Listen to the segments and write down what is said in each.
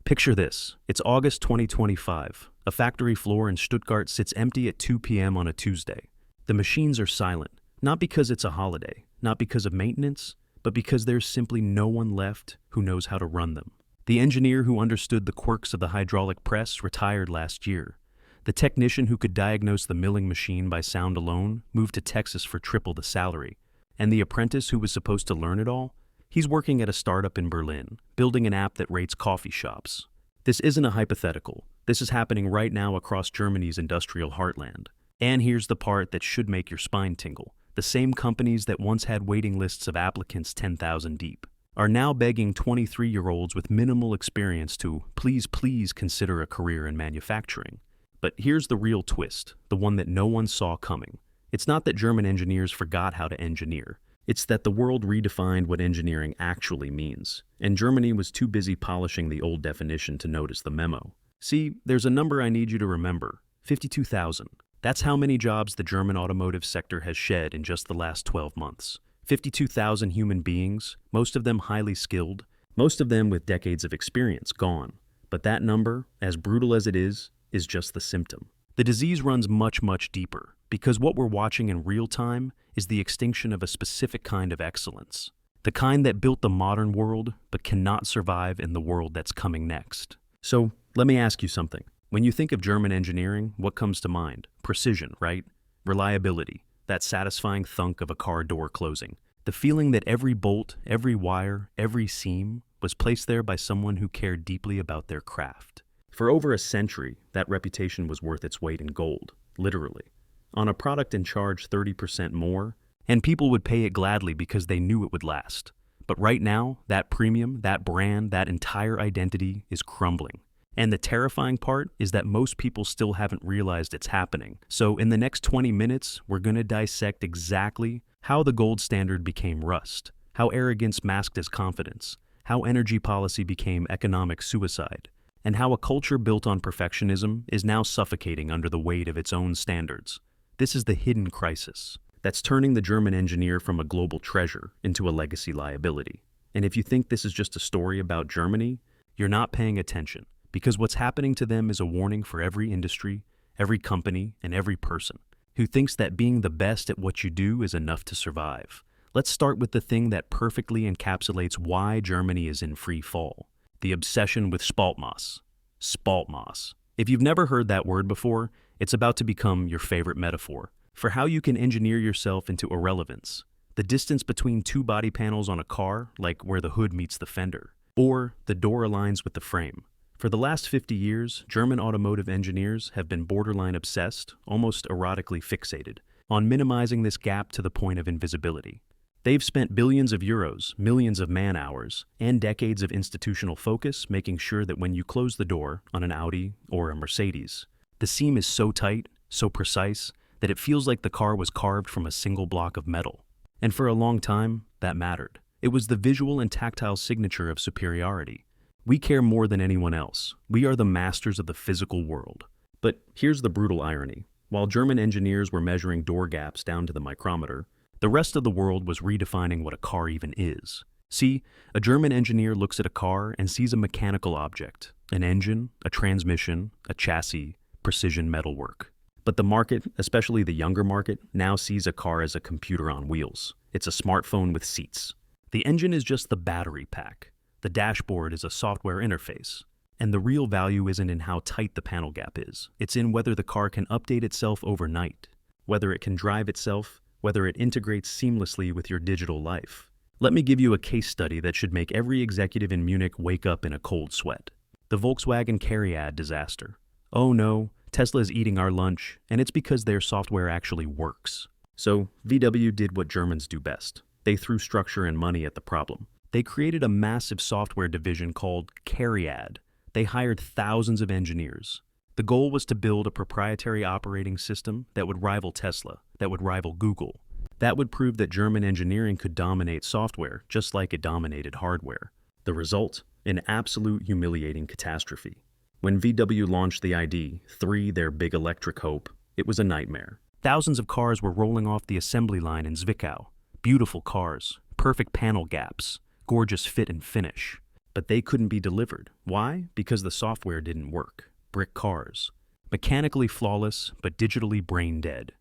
Picture this. It's August 2025. A factory floor in Stuttgart sits empty at 2 p.m. on a Tuesday. The machines are silent, not because it's a holiday, not because of maintenance, but because there's simply no one left who knows how to run them. The engineer who understood the quirks of the hydraulic press retired last year. The technician who could diagnose the milling machine by sound alone moved to Texas for triple the salary. And the apprentice who was supposed to learn it all? He's working at a startup in Berlin, building an app that rates coffee shops. This isn't a hypothetical. This is happening right now across Germany's industrial heartland. And here's the part that should make your spine tingle. The same companies that once had waiting lists of applicants 10,000 deep are now begging 23-year-olds with minimal experience to please consider a career in manufacturing. But here's the real twist, the one that no one saw coming. It's not that German engineers forgot how to engineer. It's that the world redefined what engineering actually means, and Germany was too busy polishing the old definition to notice the memo. See, there's a number I need you to remember: 52,000. That's how many jobs the German automotive sector has shed in just the last 12 months. 52,000 human beings, most of them highly skilled, most of them with decades of experience gone. But that number, as brutal as it is just the symptom. The disease runs much deeper, because what we're watching in real time is the extinction of a specific kind of excellence. The kind that built the modern world, but cannot survive in the world that's coming next. So, let me ask you something. When you think of German engineering, what comes to mind? Precision, right? Reliability, that satisfying thunk of a car door closing. The feeling that every bolt, every wire, every seam was placed there by someone who cared deeply about their craft. For over a century, that reputation was worth its weight in gold, literally. On a product and charge 30% more, and people would pay it gladly because they knew it would last. But right now, that premium, that brand, that entire identity is crumbling. And the terrifying part is that most people still haven't realized it's happening. So in the next 20 minutes, we're going to dissect exactly how the gold standard became rust, how arrogance masked as confidence, how energy policy became economic suicide, and how a culture built on perfectionism is now suffocating under the weight of its own standards. This is the hidden crisis that's turning the German engineer from a global treasure into a legacy liability. And if you think this is just a story about Germany, you're not paying attention, because what's happening to them is a warning for every industry, every company, and every person who thinks that being the best at what you do is enough to survive. Let's start with the thing that perfectly encapsulates why Germany is in free fall: the obsession with Spaltmaß. Spaltmaß. If you've never heard that word before, it's about to become your favorite metaphor for how you can engineer yourself into irrelevance. The distance between two body panels on a car, like where the hood meets the fender, or the door aligns with the frame. For the last 50 years, German automotive engineers have been borderline obsessed, almost erotically fixated, on minimizing this gap to the point of invisibility. They've spent billions of euros, millions of man-hours, and decades of institutional focus making sure that when you close the door on an Audi or a Mercedes, the seam is so tight, so precise, that it feels like the car was carved from a single block of metal. And for a long time, that mattered. It was the visual and tactile signature of superiority. We care more than anyone else. We are the masters of the physical world. But here's the brutal irony. While German engineers were measuring door gaps down to the micrometer, the rest of the world was redefining what a car even is. See, a German engineer looks at a car and sees a mechanical object: an engine, a transmission, a chassis, precision metalwork. But the market, especially the younger market, now sees a car as a computer on wheels. It's a smartphone with seats. The engine is just the battery pack. The dashboard is a software interface. And the real value isn't in how tight the panel gap is. It's in whether the car can update itself overnight, whether it can drive itself, whether it integrates seamlessly with your digital life. Let me give you a case study that should make every executive in Munich wake up in a cold sweat. The Volkswagen Cariad disaster. Oh no, Tesla's eating our lunch, and it's because their software actually works. So VW did what Germans do best. They threw structure and money at the problem. They created a massive software division called Cariad. They hired thousands of engineers. The goal was to build a proprietary operating system that would rival Tesla, that would rival Google. That would prove that German engineering could dominate software just like it dominated hardware. The result? An absolute humiliating catastrophe. When VW launched the ID.3, their big electric hope, it was a nightmare. Thousands of cars were rolling off the assembly line in Zwickau. Beautiful cars, perfect panel gaps, gorgeous fit and finish. but they couldn't be delivered. Why? Because the software didn't work. Brick cars. Mechanically flawless, but digitally brain dead.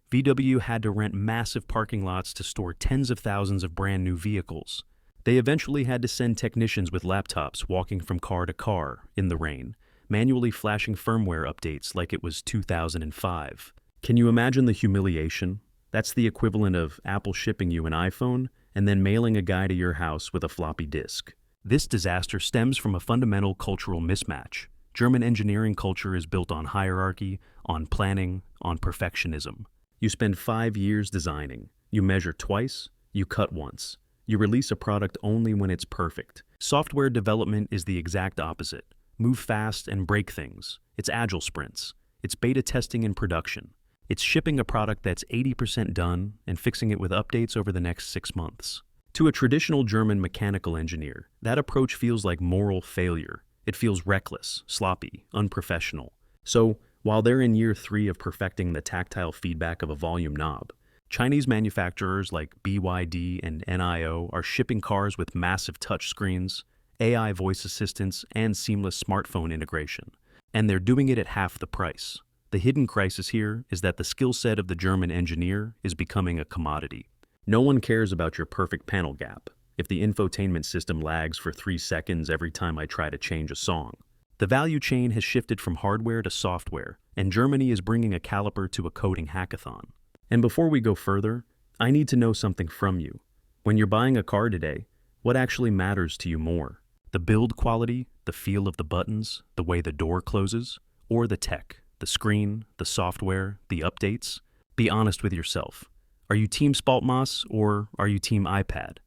VW had to rent massive parking lots to store tens of thousands of brand new vehicles. They eventually had to send technicians with laptops walking from car to car in the rain, manually flashing firmware updates like it was 2005. Can you imagine the humiliation? That's the equivalent of Apple shipping you an iPhone and then mailing a guy to your house with a floppy disk. This disaster stems from a fundamental cultural mismatch. German engineering culture is built on hierarchy, on planning, on perfectionism. You spend 5 years designing. You measure twice, you cut once. You release a product only when it's perfect. Software development is the exact opposite. Move fast and break things. It's agile sprints. It's beta testing in production. It's shipping a product that's 80% done and fixing it with updates over the next 6 months. To a traditional German mechanical engineer, that approach feels like moral failure. It feels reckless, sloppy, unprofessional. So, while they're in year 3 of perfecting the tactile feedback of a volume knob, Chinese manufacturers like BYD and NIO are shipping cars with massive touchscreens, AI voice assistants, and seamless smartphone integration. And they're doing it at half the price. The hidden crisis here is that the skill set of the German engineer is becoming a commodity. No one cares about your perfect panel gap if the infotainment system lags for 3 seconds every time I try to change a song. The value chain has shifted from hardware to software, and Germany is bringing a caliper to a coding hackathon. And before we go further, I need to know something from you. When you're buying a car today, what actually matters to you more? The build quality, the feel of the buttons, the way the door closes, or the tech, the screen, the software, the updates? Be honest with yourself. Are you Team Spaltmaß or are you Team iPad?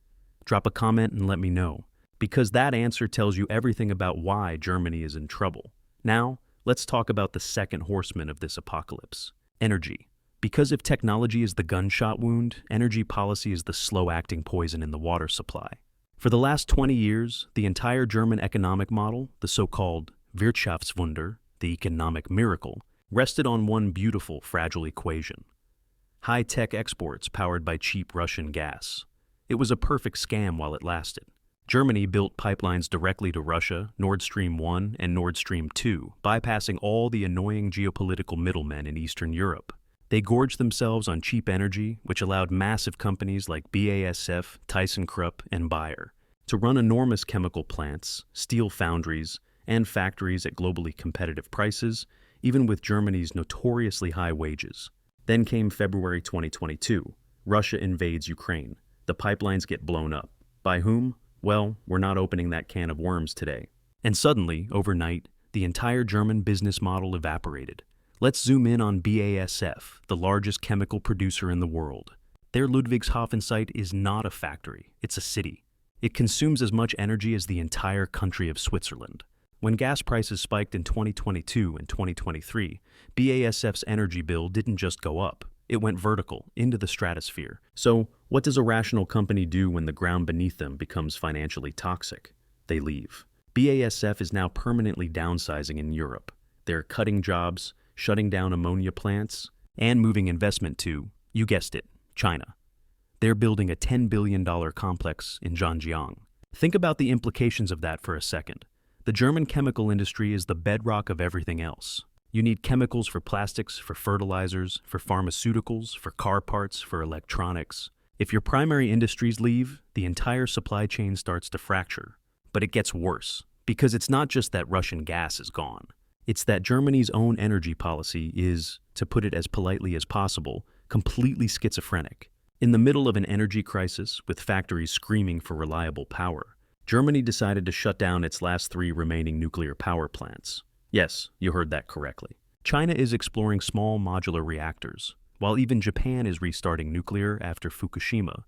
Drop a comment and let me know, because that answer tells you everything about why Germany is in trouble. Now, let's talk about the second horseman of this apocalypse: energy. Because if technology is the gunshot wound, energy policy is the slow-acting poison in the water supply. For the last 20 years, the entire German economic model, the so-called Wirtschaftswunder, the economic miracle, rested on one beautiful, fragile equation: high-tech exports powered by cheap Russian gas. It was a perfect scam while it lasted. Germany built pipelines directly to Russia, Nord Stream 1 and Nord Stream 2, bypassing all the annoying geopolitical middlemen in Eastern Europe. They gorged themselves on cheap energy, which allowed massive companies like BASF, ThyssenKrupp, and Bayer to run enormous chemical plants, steel foundries, and factories at globally competitive prices, even with Germany's notoriously high wages. Then came February 2022. Russia invades Ukraine. The pipelines get blown up. By whom? Well, we're not opening that can of worms today. And suddenly, overnight, the entire German business model evaporated. Let's zoom in on BASF, the largest chemical producer in the world. Their Ludwigshafen site is not a factory, it's a city. It consumes as much energy as the entire country of Switzerland. When gas prices spiked in 2022 and 2023, BASF's energy bill didn't just go up. It went vertical, into the stratosphere. So, what does a rational company do when the ground beneath them becomes financially toxic? They leave. BASF is now permanently downsizing in Europe. They're cutting jobs, shutting down ammonia plants, and moving investment to, you guessed it, China. They're building a $10 billion complex in Zhanjiang. Think about the implications of that for a second. The German chemical industry is the bedrock of everything else. You need chemicals for plastics, for fertilizers, for pharmaceuticals, for car parts, for electronics. If your primary industries leave, the entire supply chain starts to fracture. But it gets worse, because it's not just that Russian gas is gone. It's that Germany's own energy policy is, to put it as politely as possible, completely schizophrenic. In the middle of an energy crisis, with factories screaming for reliable power, Germany decided to shut down its last 3 remaining nuclear power plants. Yes, you heard that correctly. China is exploring small modular reactors, while even Japan is restarting nuclear after Fukushima.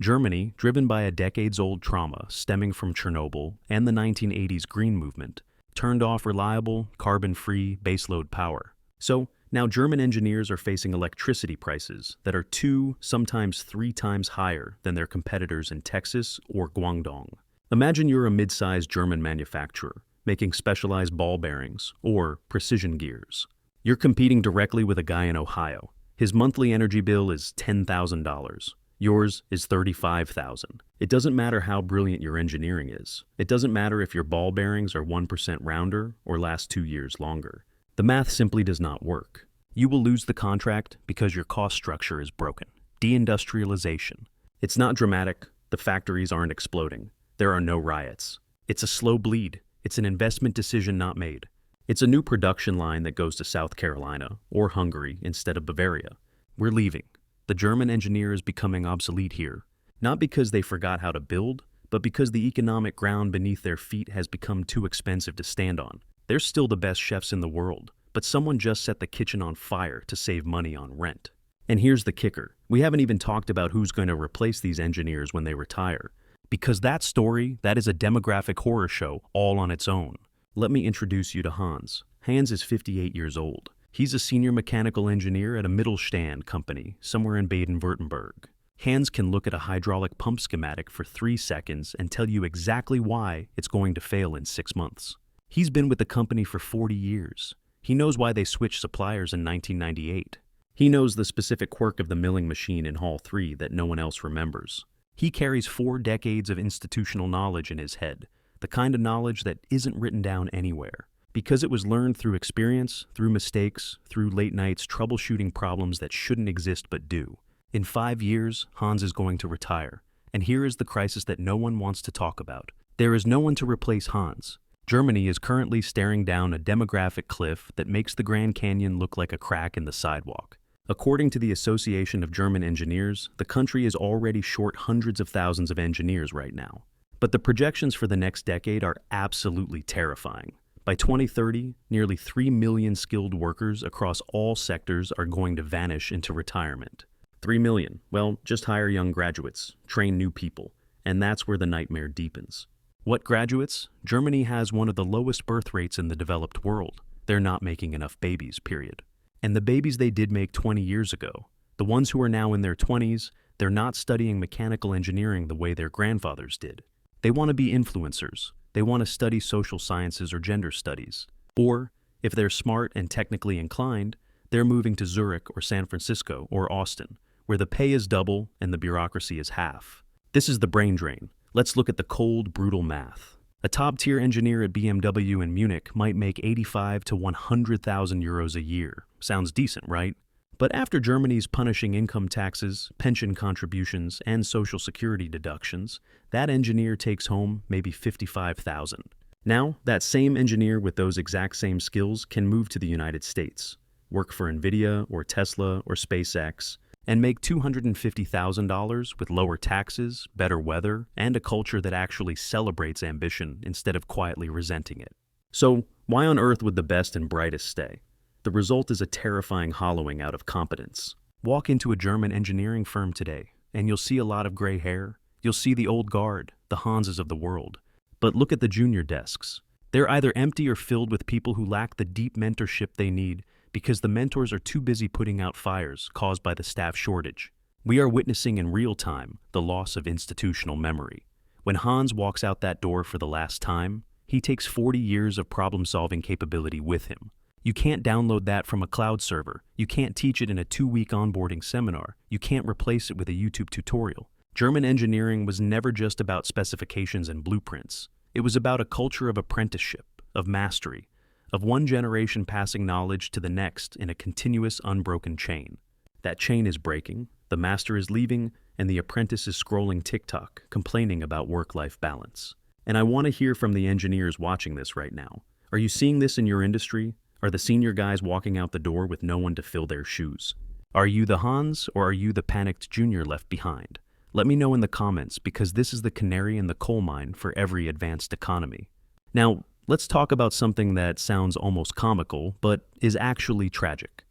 Germany, driven by a decades-old trauma stemming from Chernobyl and the 1980s Green Movement, turned off reliable, carbon-free baseload power. So, now German engineers are facing electricity prices that are 2, sometimes 3 times higher than their competitors in Texas or Guangdong. Imagine you're a mid-sized German manufacturer, making specialized ball bearings or precision gears. You're competing directly with a guy in Ohio. His monthly energy bill is $10,000. Yours is 35,000. It doesn't matter how brilliant your engineering is. It doesn't matter if your ball bearings are 1% rounder or last 2 years longer. The math simply does not work. You will lose the contract because your cost structure is broken. Deindustrialization. It's not dramatic. The factories aren't exploding. There are no riots. It's a slow bleed. It's an investment decision not made. It's a new production line that goes to South Carolina or Hungary instead of Bavaria. We're leaving. The German engineer is becoming obsolete here, not because they forgot how to build, but because the economic ground beneath their feet has become too expensive to stand on. They're still the best chefs in the world, but someone just set the kitchen on fire to save money on rent. And here's the kicker. We haven't even talked about who's going to replace these engineers when they retire. Because that story, that is a demographic horror show all on its own. Let me introduce you to Hans. Hans is 58 years old. He's a senior mechanical engineer at a Mittelstand company somewhere in Baden-Württemberg. Hans can look at a hydraulic pump schematic for 3 seconds and tell you exactly why it's going to fail in 6 months. He's been with the company for 40 years. He knows why they switched suppliers in 1998. He knows the specific quirk of the milling machine in Hall 3 that no one else remembers. He carries 4 decades of institutional knowledge in his head, the kind of knowledge that isn't written down anywhere, because it was learned through experience, through mistakes, through late nights troubleshooting problems that shouldn't exist but do. In 5 years, Hans is going to retire, and here is the crisis that no one wants to talk about. There is no one to replace Hans. Germany is currently staring down a demographic cliff that makes the Grand Canyon look like a crack in the sidewalk. According to the Association of German Engineers, the country is already short hundreds of thousands of engineers right now. But the projections for the next decade are absolutely terrifying. By 2030, nearly 3 million skilled workers across all sectors are going to vanish into retirement. 3 million. Well, just hire young graduates, train new people, and that's where the nightmare deepens. What graduates? Germany has one of the lowest birth rates in the developed world. They're not making enough babies, period. And the babies they did make 20 years ago, the ones who are now in their 20s, they're not studying mechanical engineering the way their grandfathers did. They want to be influencers. They want to study social sciences or gender studies. Or, if they're smart and technically inclined, they're moving to Zurich or San Francisco or Austin, where the pay is double and the bureaucracy is half. This is the brain drain. Let's look at the cold, brutal math. A top-tier engineer at BMW in Munich might make 85 to 100,000 euros a year. Sounds decent, right? But after Germany's punishing income taxes, pension contributions, and social security deductions, that engineer takes home maybe 55,000. Now, that same engineer with those exact same skills can move to the United States, work for Nvidia or Tesla or SpaceX, and make $250,000 with lower taxes, better weather, and a culture that actually celebrates ambition instead of quietly resenting it. So, why on earth would the best and brightest stay? The result is a terrifying hollowing out of competence. Walk into a German engineering firm today, and you'll see a lot of gray hair. You'll see the old guard, the Hanses of the world. But look at the junior desks. They're either empty or filled with people who lack the deep mentorship they need because the mentors are too busy putting out fires caused by the staff shortage. We are witnessing in real time the loss of institutional memory. When Hans walks out that door for the last time, he takes 40 years of problem-solving capability with him. You can't download that from a cloud server. You can't teach it in a 2-week onboarding seminar. You can't replace it with a YouTube tutorial. German engineering was never just about specifications and blueprints. It was about a culture of apprenticeship, of mastery, of one generation passing knowledge to the next in a continuous, unbroken chain. That chain is breaking, the master is leaving, and the apprentice is scrolling TikTok, complaining about work-life balance. And I want to hear from the engineers watching this right now. Are you seeing this in your industry? Are the senior guys walking out the door with no one to fill their shoes? Are you the Hans, or are you the panicked junior left behind? Let me know in the comments, because this is the canary in the coal mine for every advanced economy. Now, let's talk about something that sounds almost comical, but is actually tragic.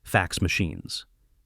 Fax machines.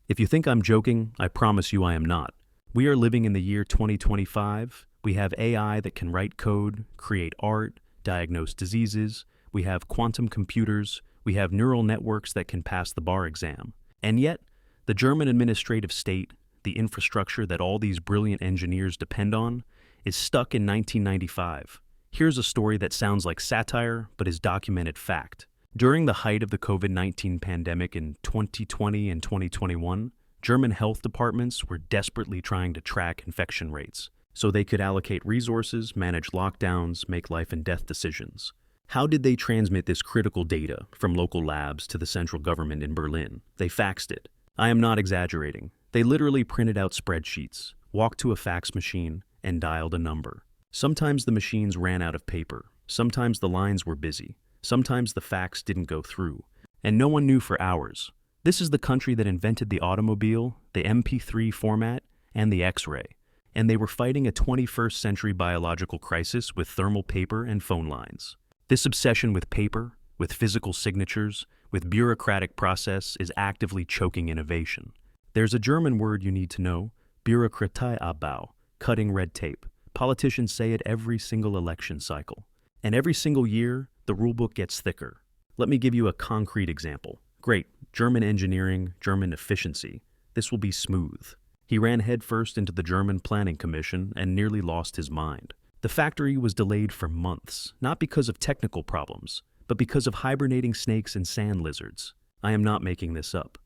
If you think I'm joking, I promise you I am not. We are living in the year 2025. We have AI that can write code, create art, diagnose diseases. We have quantum computers. We have neural networks that can pass the bar exam. And yet, the German administrative state, the infrastructure that all these brilliant engineers depend on, is stuck in 1995. Here's a story that sounds like satire, but is documented fact. During the height of the COVID-19 pandemic in 2020 and 2021, German health departments were desperately trying to track infection rates, so they could allocate resources, manage lockdowns, make life and death decisions. How did they transmit this critical data from local labs to the central government in Berlin? They faxed it. I am not exaggerating. They literally printed out spreadsheets, walked to a fax machine, and dialed a number. Sometimes the machines ran out of paper. Sometimes the lines were busy. Sometimes the fax didn't go through. And no one knew for hours. This is the country that invented the automobile, the MP3 format, and the X-ray. And they were fighting a 21st century biological crisis with thermal paper and phone lines. This obsession with paper, with physical signatures, with bureaucratic process is actively choking innovation. There's a German word you need to know, bureaucratic, cutting red tape. Politicians say it every single election cycle. And every single year, the rulebook gets thicker. Let me give you a concrete example. Great, German engineering, German efficiency. This will be smooth. He ran headfirst into the German Planning Commission and nearly lost his mind. The factory was delayed for months, not because of technical problems, but because of hibernating snakes and sand lizards. I am not making this up.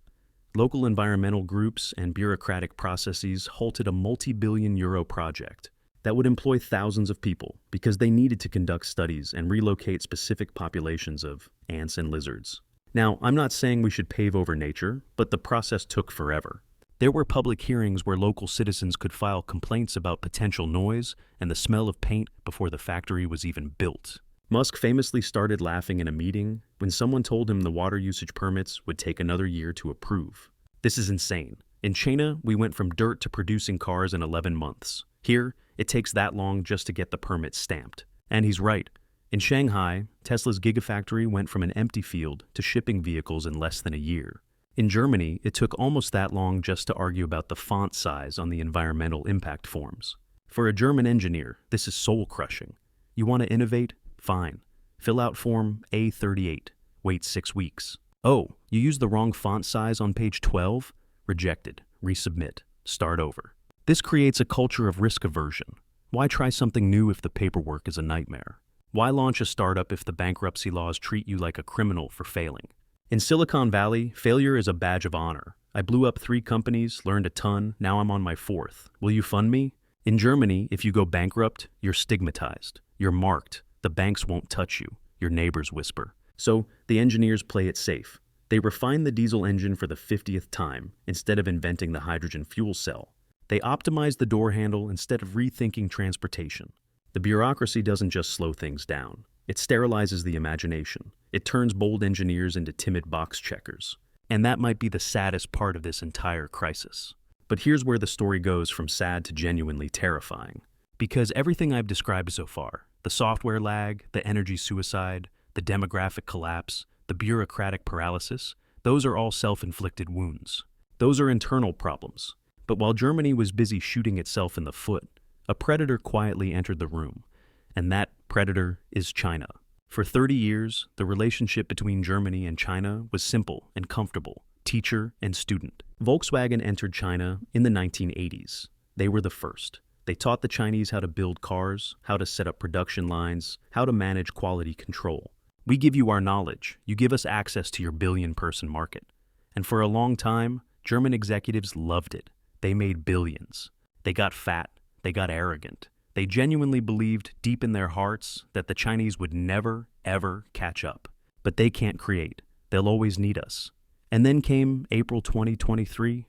Local environmental groups and bureaucratic processes halted a multi-billion euro project that would employ thousands of people because they needed to conduct studies and relocate specific populations of ants and lizards. Now, I'm not saying we should pave over nature, but the process took forever. There were public hearings where local citizens could file complaints about potential noise and the smell of paint before the factory was even built. Musk famously started laughing in a meeting when someone told him the water usage permits would take another year to approve. This is insane. In China, we went from dirt to producing cars in 11 months. Here, it takes that long just to get the permit stamped. And he's right. In Shanghai, Tesla's Gigafactory went from an empty field to shipping vehicles in less than a year. In Germany, it took almost that long just to argue about the font size on the environmental impact forms. For a German engineer, this is soul-crushing. You want to innovate? Fine. Fill out form A38. Wait 6 weeks. Oh, you used the wrong font size on page 12? Rejected. Resubmit. Start over. This creates a culture of risk aversion. Why try something new if the paperwork is a nightmare? Why launch a startup if the bankruptcy laws treat you like a criminal for failing? In Silicon Valley, failure is a badge of honor. I blew up 3 companies, learned a ton, now I'm on my 4th. Will you fund me? In Germany, if you go bankrupt, you're stigmatized. You're marked. The banks won't touch you. Your neighbors whisper. So, the engineers play it safe. They refine the diesel engine for the 50th time, instead of inventing the hydrogen fuel cell. They optimize the door handle instead of rethinking transportation. The bureaucracy doesn't just slow things down. It sterilizes the imagination. It turns bold engineers into timid box checkers. And that might be the saddest part of this entire crisis. But here's where the story goes from sad to genuinely terrifying. Because everything I've described so far, the software lag, the energy suicide, the demographic collapse, the bureaucratic paralysis, those are all self-inflicted wounds. Those are internal problems. But while Germany was busy shooting itself in the foot, a predator quietly entered the room. And that predator is China. For 30 years, the relationship between Germany and China was simple and comfortable, teacher and student. Volkswagen entered China in the 1980s. They were the first. They taught the Chinese how to build cars, how to set up production lines, how to manage quality control. We give you our knowledge. You give us access to your billion-person market. And for a long time, German executives loved it. They made billions. They got fat. They got arrogant. They genuinely believed deep in their hearts that the Chinese would never, ever catch up. But they can't create. They'll always need us. And then came April 2023,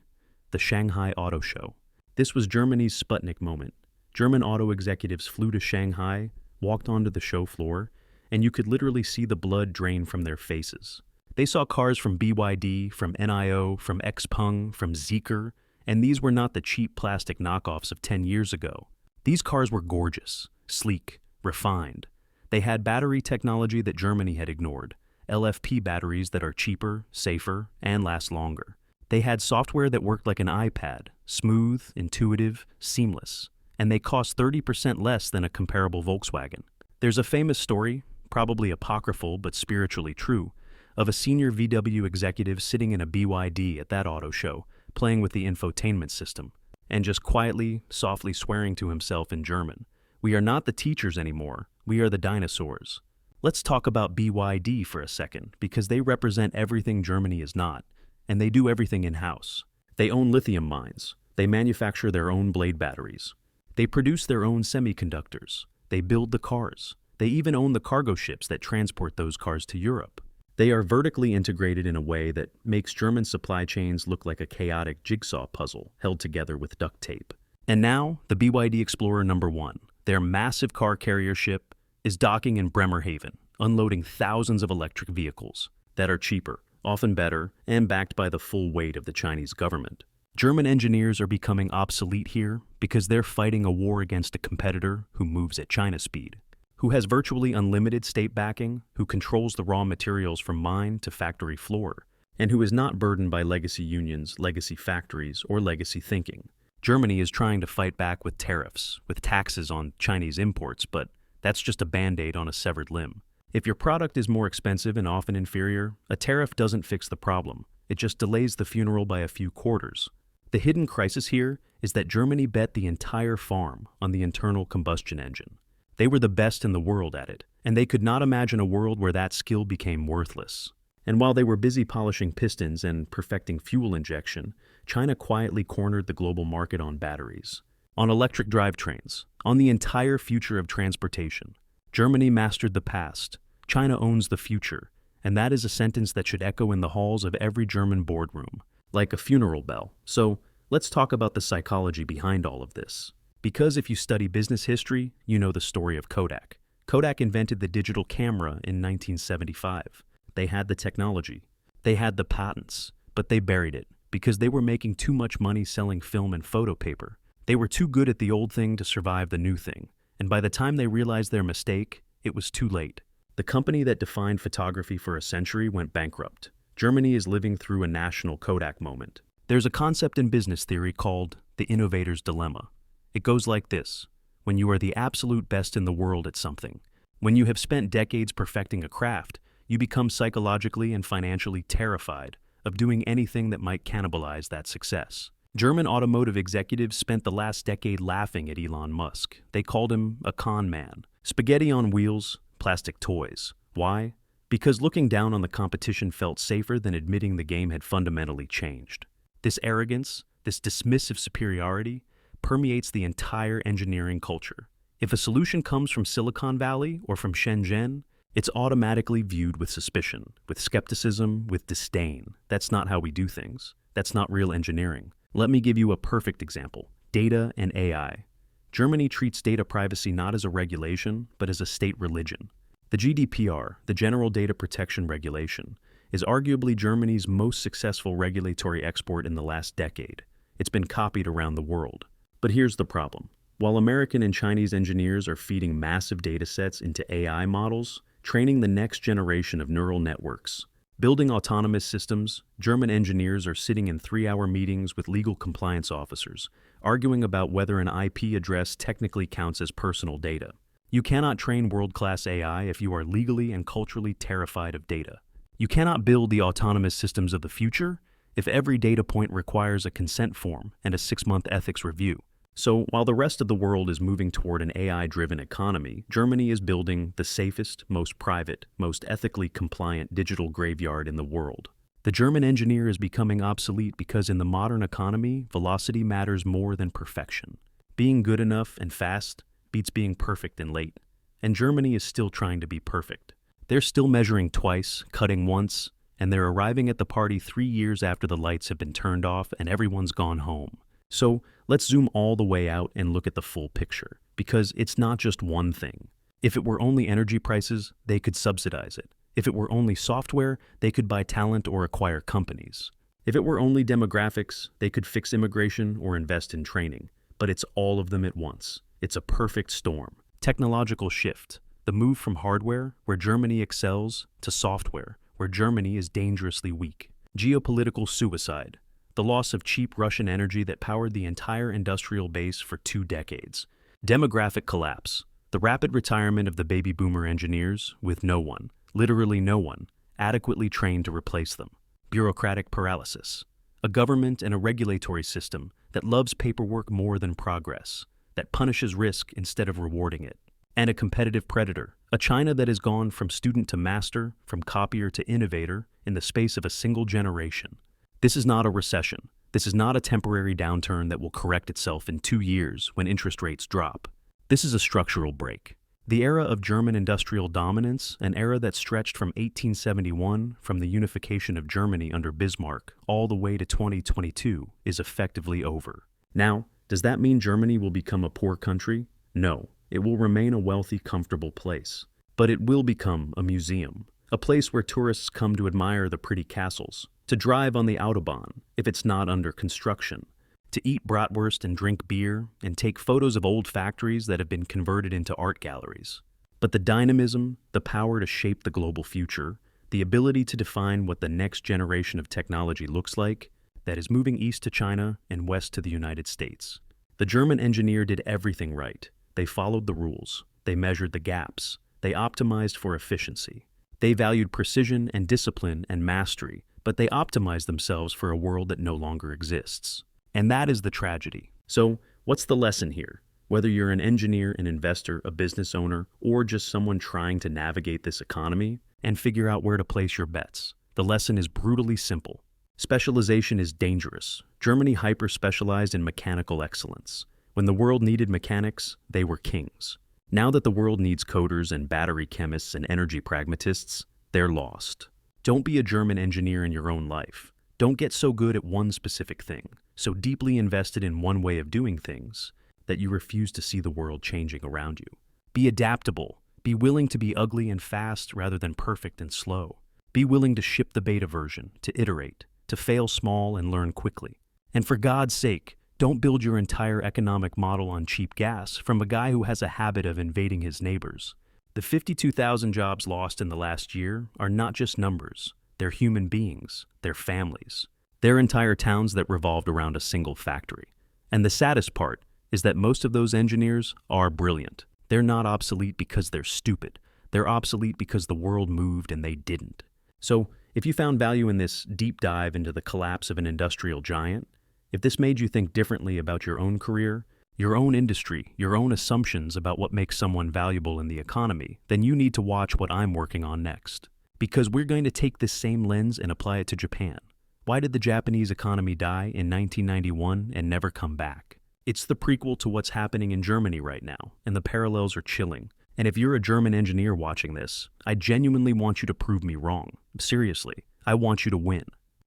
the Shanghai Auto Show. This was Germany's Sputnik moment. German auto executives flew to Shanghai, walked onto the show floor, and you could literally see the blood drain from their faces. They saw cars from BYD, from NIO, from Xpeng, from Zeekr, and these were not the cheap plastic knockoffs of 10 years ago. These cars were gorgeous, sleek, refined. They had battery technology that Germany had ignored, LFP batteries that are cheaper, safer, and last longer. They had software that worked like an iPad, smooth, intuitive, seamless, and they cost 30% less than a comparable Volkswagen. There's a famous story, probably apocryphal but spiritually true, of a senior VW executive sitting in a BYD at that auto show, playing with the infotainment system, and just quietly, softly swearing to himself in German. We are not the teachers anymore, we are the dinosaurs. Let's talk about BYD for a second, because they represent everything Germany is not, and they do everything in-house. They own lithium mines. They manufacture their own blade batteries. They produce their own semiconductors. They build the cars. They even own the cargo ships that transport those cars to Europe. They are vertically integrated in a way that makes German supply chains look like a chaotic jigsaw puzzle held together with duct tape. And now, the BYD Explorer number 1, their massive car carrier ship, is docking in Bremerhaven, unloading thousands of electric vehicles that are cheaper, often better, and backed by the full weight of the Chinese government. German engineers are becoming obsolete here because they're fighting a war against a competitor who moves at China speed, who has virtually unlimited state backing, who controls the raw materials from mine to factory floor, and who is not burdened by legacy unions, legacy factories, or legacy thinking. Germany is trying to fight back with tariffs, with taxes on Chinese imports, but that's just a band-aid on a severed limb. If your product is more expensive and often inferior, a tariff doesn't fix the problem. It just delays the funeral by a few quarters. The hidden crisis here is that Germany bet the entire farm on the internal combustion engine. They were the best in the world at it, and they could not imagine a world where that skill became worthless. And while they were busy polishing pistons and perfecting fuel injection, China quietly cornered the global market on batteries, on electric drivetrains, on the entire future of transportation. Germany mastered the past. China owns the future, and that is a sentence that should echo in the halls of every German boardroom, like a funeral bell. So, let's talk about the psychology behind all of this. Because if you study business history, you know the story of Kodak. Kodak invented the digital camera in 1975. They had the technology. They had the patents, but they buried it because they were making too much money selling film and photo paper. They were too good at the old thing to survive the new thing, and by the time they realized their mistake, it was too late. The company that defined photography for a century went bankrupt. Germany is living through a national Kodak moment. There's a concept in business theory called the innovator's dilemma. It goes like this: when you are the absolute best in the world at something, when you have spent decades perfecting a craft, you become psychologically and financially terrified of doing anything that might cannibalize that success. German automotive executives spent the last decade laughing at Elon Musk. They called him a con man. Spaghetti on wheels, plastic toys. Why? Because looking down on the competition felt safer than admitting the game had fundamentally changed. This arrogance, this dismissive superiority, permeates the entire engineering culture. If a solution comes from Silicon Valley or from Shenzhen, it's automatically viewed with suspicion, with skepticism, with disdain. That's not how we do things. That's not real engineering. Let me give you a perfect example: data and AI. Germany treats data privacy not as a regulation, but as a state religion. The GDPR, the General Data Protection Regulation, is arguably Germany's most successful regulatory export in the last decade. It's been copied around the world. But here's the problem. While American and Chinese engineers are feeding massive data sets into AI models, training the next generation of neural networks, building autonomous systems, German engineers are sitting in 3-hour meetings with legal compliance officers, arguing about whether an IP address technically counts as personal data. You cannot train world-class AI if you are legally and culturally terrified of data. You cannot build the autonomous systems of the future if every data point requires a consent form and a 6-month ethics review. So, while the rest of the world is moving toward an AI-driven economy, Germany is building the safest, most private, most ethically compliant digital graveyard in the world. The German engineer is becoming obsolete because in the modern economy, velocity matters more than perfection. Being good enough and fast beats being perfect and late. And Germany is still trying to be perfect. They're still measuring twice, cutting once, and they're arriving at the party 3 years after the lights have been turned off and everyone's gone home. So, let's zoom all the way out and look at the full picture, because it's not just one thing. If it were only energy prices, they could subsidize it. If it were only software, they could buy talent or acquire companies. If it were only demographics, they could fix immigration or invest in training. But it's all of them at once. It's a perfect storm. Technological shift. The move from hardware, where Germany excels, to software, where Germany is dangerously weak. Geopolitical suicide. The loss of cheap Russian energy that powered the entire industrial base for 2 decades. Demographic collapse. The rapid retirement of the baby boomer engineers, with no one, literally no one, adequately trained to replace them. Bureaucratic paralysis. A government and a regulatory system that loves paperwork more than progress, that punishes risk instead of rewarding it. And a competitive predator, a China that has gone from student to master, from copier to innovator, in the space of a single generation. This is not a recession. This is not a temporary downturn that will correct itself in 2 years when interest rates drop. This is a structural break. The era of German industrial dominance, an era that stretched from 1871, from the unification of Germany under Bismarck, all the way to 2022, is effectively over. Now, does that mean Germany will become a poor country? No, it will remain a wealthy, comfortable place. But it will become a museum, a place where tourists come to admire the pretty castles, to drive on the Autobahn, if it's not under construction, to eat bratwurst and drink beer, and take photos of old factories that have been converted into art galleries. But the dynamism, the power to shape the global future, the ability to define what the next generation of technology looks like, that is moving east to China and west to the United States. The German engineer did everything right. They followed the rules. They measured the gaps. They optimized for efficiency. They valued precision and discipline and mastery, but they optimized themselves for a world that no longer exists. And that is the tragedy. So, what's the lesson here? Whether you're an engineer, an investor, a business owner, or just someone trying to navigate this economy and figure out where to place your bets, the lesson is brutally simple. Specialization is dangerous. Germany hyper-specialized in mechanical excellence. When the world needed mechanics, they were kings. Now that the world needs coders and battery chemists and energy pragmatists, they're lost. Don't be a German engineer in your own life. Don't get so good at one specific thing, so deeply invested in one way of doing things, that you refuse to see the world changing around you. Be adaptable. Be willing to be ugly and fast rather than perfect and slow. Be willing to ship the beta version, to iterate, to fail small and learn quickly. And for God's sake, don't build your entire economic model on cheap gas from a guy who has a habit of invading his neighbors. The 52,000 jobs lost in the last year are not just numbers. They're human beings. They're families. They're entire towns that revolved around a single factory. And the saddest part is that most of those engineers are brilliant. They're not obsolete because they're stupid. They're obsolete because the world moved and they didn't. So, if you found value in this deep dive into the collapse of an industrial giant, if this made you think differently about your own career, your own industry, your own assumptions about what makes someone valuable in the economy, then you need to watch what I'm working on next. Because we're going to take this same lens and apply it to Japan. Why did the Japanese economy die in 1991 and never come back? It's the prequel to what's happening in Germany right now, and the parallels are chilling. And if you're a German engineer watching this, I genuinely want you to prove me wrong. Seriously, I want you to win.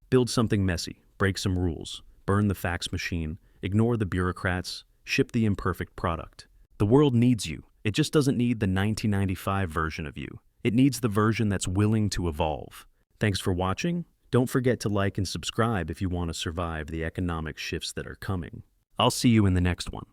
Build something messy, break some rules, burn the fax machine, ignore the bureaucrats, ship the imperfect product. The world needs you. It just doesn't need the 1995 version of you. It needs the version that's willing to evolve. Thanks for watching. Don't forget to like and subscribe if you want to survive the economic shifts that are coming. I'll see you in the next one.